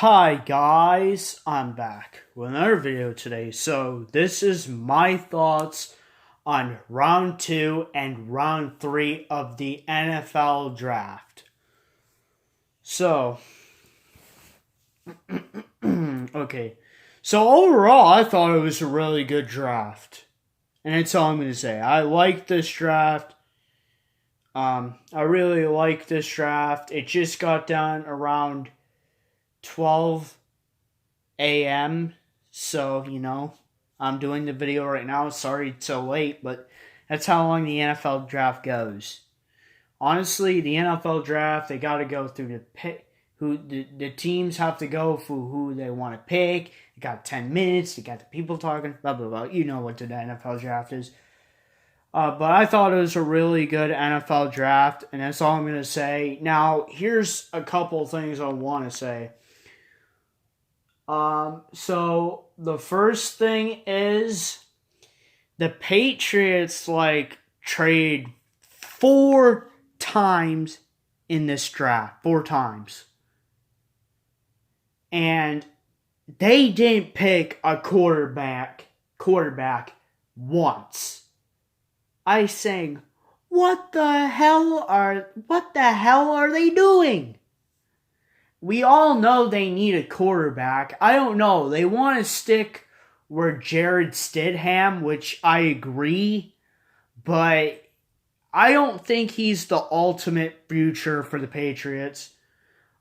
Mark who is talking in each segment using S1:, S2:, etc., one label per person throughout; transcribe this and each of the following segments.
S1: Hi guys, I'm back with another video today. So this is my thoughts on round 2 and round 3 of the NFL draft. So, okay. So overall, I thought it was a really good draft. And that's all I'm going to say. I like this draft. I really like this draft. It just got done around 12 a.m. So, I'm doing the video right now. Sorry it's so late, but that's how long the NFL draft goes. Honestly, the NFL draft, they got to go through the pick. The teams have to go for who they want to pick. They got 10 minutes. They got the people talking, blah, blah, blah. You know what the NFL draft is. But I thought it was a really good NFL draft, and that's all I'm going to say. Now, here's a couple things I want to say. So the first thing is the Patriots trade 4 times in this draft. 4 times. And they didn't pick a quarterback once. I saying, what the hell are they doing? We all know they need a quarterback. I don't know. They want to stick with Jared Stidham, which I agree, but I don't think he's the ultimate future for the Patriots.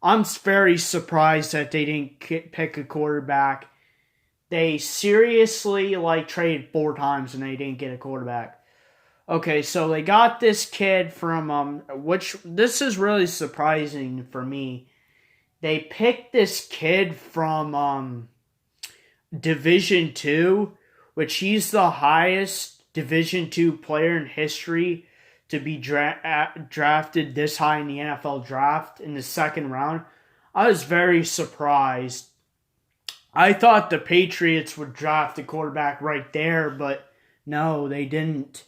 S1: I'm very surprised that they didn't pick a quarterback. They seriously traded 4 times and they didn't get a quarterback. Okay, so they got this kid from which this is really surprising for me. They picked this kid from Division II, which he's the highest Division II player in history to be drafted this high in the NFL draft in the second round. I was very surprised. I thought the Patriots would draft a quarterback right there, but no, they didn't.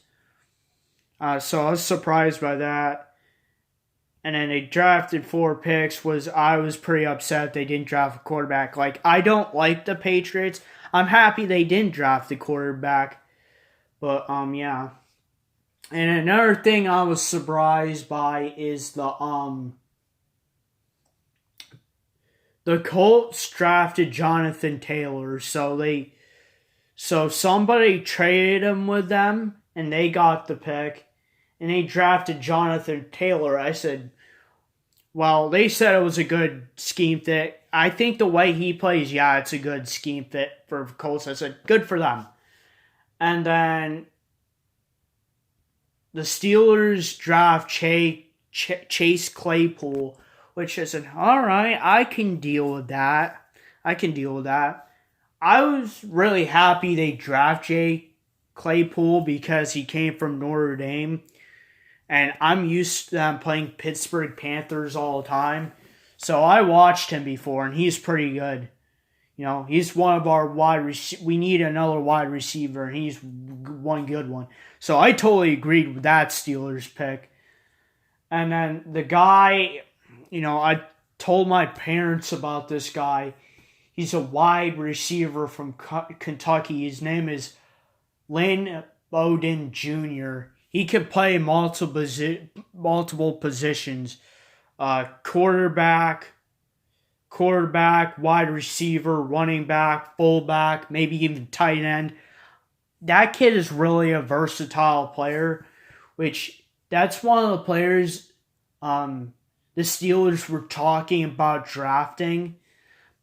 S1: So I was surprised by that. And then they drafted 4 picks. I was pretty upset they didn't draft a quarterback. I don't like the Patriots. I'm happy they didn't draft a quarterback. But, yeah. And another thing I was surprised by is the Colts drafted Jonathan Taylor. So somebody traded him with them, and they got the pick. And they drafted Jonathan Taylor. I said, well, they said it was a good scheme fit. I think the way he plays, yeah, it's a good scheme fit for Colts. I said, good for them. And then the Steelers draft Chase Claypool, which I said, all right, I can deal with that. I was really happy they drafted Claypool because he came from Notre Dame. And I'm used to them playing Pittsburgh Panthers all the time. So I watched him before, and he's pretty good. He's one of our we need another wide receiver, and he's one good one. So I totally agreed with that Steelers pick. And then the guy, I told my parents about this guy. He's a wide receiver from Kentucky. His name is Lynn Bowden Jr., He could play multiple positions, quarterback, wide receiver, running back, fullback, maybe even tight end. That kid is really a versatile player, which that's one of the players the Steelers were talking about drafting.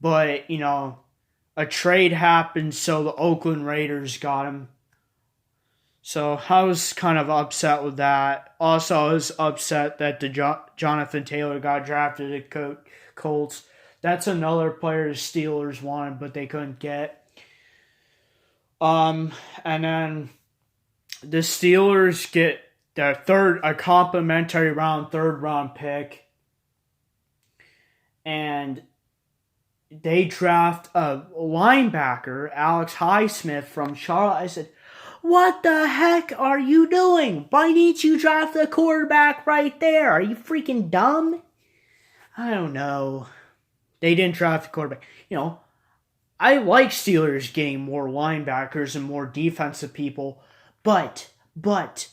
S1: But, a trade happened, so the Oakland Raiders got him. So I was kind of upset with that. Also, I was upset that Jonathan Taylor got drafted at Colts. That's another player the Steelers wanted, but they couldn't get. And then the Steelers get a complimentary third round pick. And they draft a linebacker, Alex Highsmith from Charlotte. I said, what the heck are you doing? Why didn't you draft the quarterback right there? Are you freaking dumb? I don't know. They didn't draft a quarterback. I like Steelers getting more linebackers and more defensive people, but what's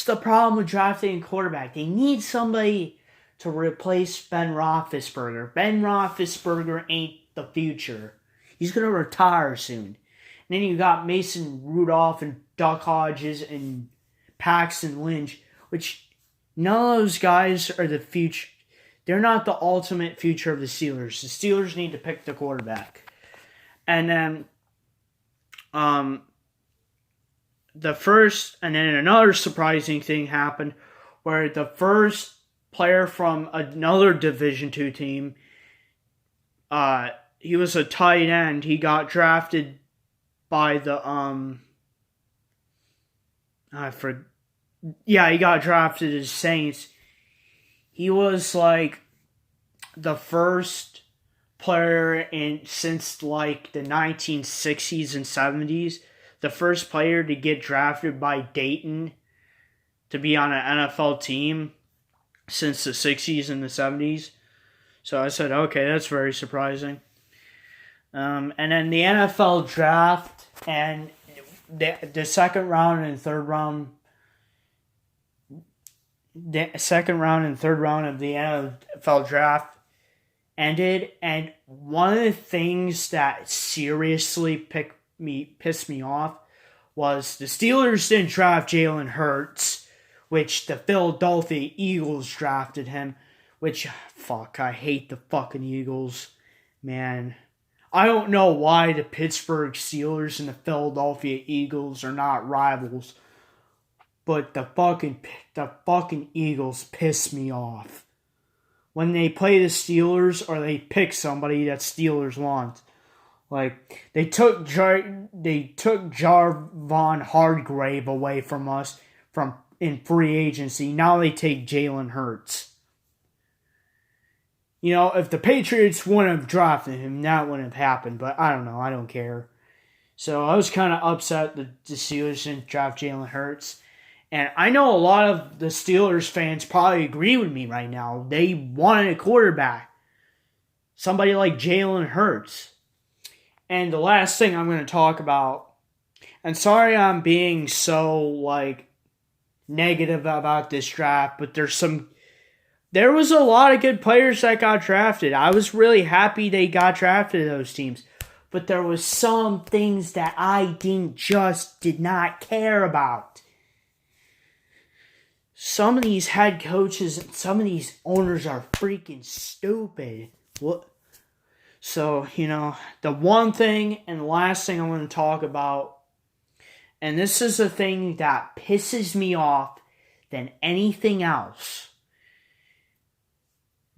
S1: the problem with drafting a quarterback? They need somebody to replace Ben Roethlisberger. Ben Roethlisberger ain't the future. He's going to retire soon. And then you got Mason Rudolph and Duck Hodges and Paxton Lynch, which none of those guys are the future. They're not the ultimate future of the Steelers. The Steelers need to pick the quarterback. And then and then another surprising thing happened where the first player from another Division II team, he was a tight end. He got drafted by the he got drafted as Saints. He was like the first player since like the 1960s and 70s, the first player to get drafted by Dayton to be on an NFL team since the 60s and the 70s. So I said, okay, that's very surprising. And then the NFL draft and the second round and third round. The second round and third round of the NFL draft ended, and one of the things that seriously pissed me off was the Steelers didn't draft Jalen Hurts, which the Philadelphia Eagles drafted him, which, fuck, I hate the fucking Eagles, man. I don't know why the Pittsburgh Steelers and the Philadelphia Eagles are not rivals, but the fucking Eagles piss me off. When they play the Steelers or they pick somebody that Steelers want. Like, they took Javon Hargrave away from us in free agency. Now they take Jalen Hurts. If the Patriots wouldn't have drafted him, that wouldn't have happened. But I don't know. I don't care. So I was kind of upset that the Steelers didn't draft Jalen Hurts. And I know a lot of the Steelers fans probably agree with me right now. They wanted a quarterback. Somebody like Jalen Hurts. And the last thing I'm going to talk about, and sorry I'm being so, negative about this draft, but there was a lot of good players that got drafted. I was really happy they got drafted to those teams. But there was some things that I did not care about. Some of these head coaches and some of these owners are freaking stupid. What? So, the one thing and the last thing I want to talk about, and this is the thing that pisses me off than anything else.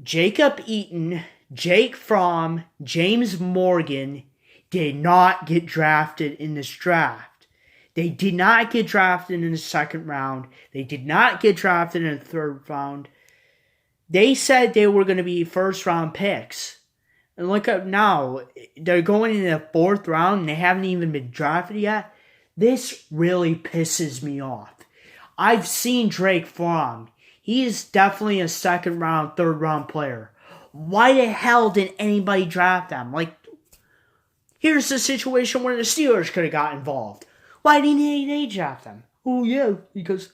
S1: Jacob Eaton, Jake Fromm, James Morgan did not get drafted in this draft. They did not get drafted in the second round. They did not get drafted in the third round. They said they were going to be first round picks. And look up now. They're going in the fourth round and they haven't even been drafted yet. This really pisses me off. I've seen Drake Fromm. He is definitely a second round, third round player. Why the hell didn't anybody draft them? Here's the situation where the Steelers could have got involved. Why didn't they draft them? Oh, yeah, because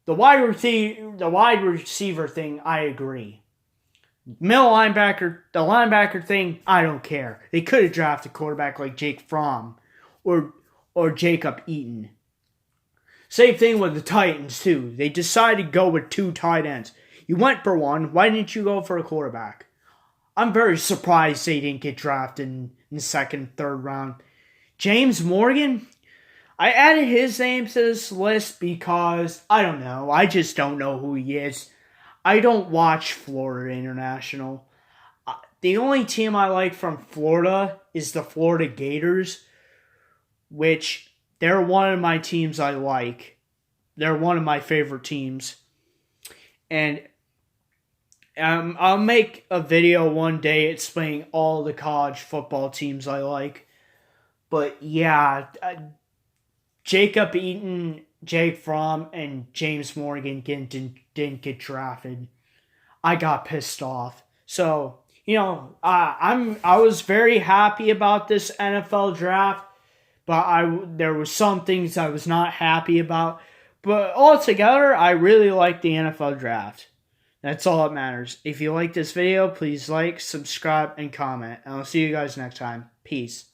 S1: the wide receiver thing, I agree. The linebacker thing, I don't care. They could have drafted a quarterback like Jake Fromm or Jacob Eaton. Same thing with the Titans, too. They decided to go with 2 tight ends. You went for one. Why didn't you go for a quarterback? I'm very surprised they didn't get drafted in the second, third round. James Morgan, I added his name to this list because, I don't know, I just don't know who he is. I don't watch Florida International. The only team I like from Florida is the Florida Gators, which they're one of my teams I like. They're one of my favorite teams. And I'll make a video one day explaining all the college football teams I like. But yeah, Jacob Eaton, Jake Fromm, and James Morgan didn't get drafted. I got pissed off. So, I was very happy about this NFL draft, but there was some things I was not happy about. But altogether, I really like the NFL draft. That's all that matters. If you like this video, please like, subscribe, and comment. And I'll see you guys next time. Peace.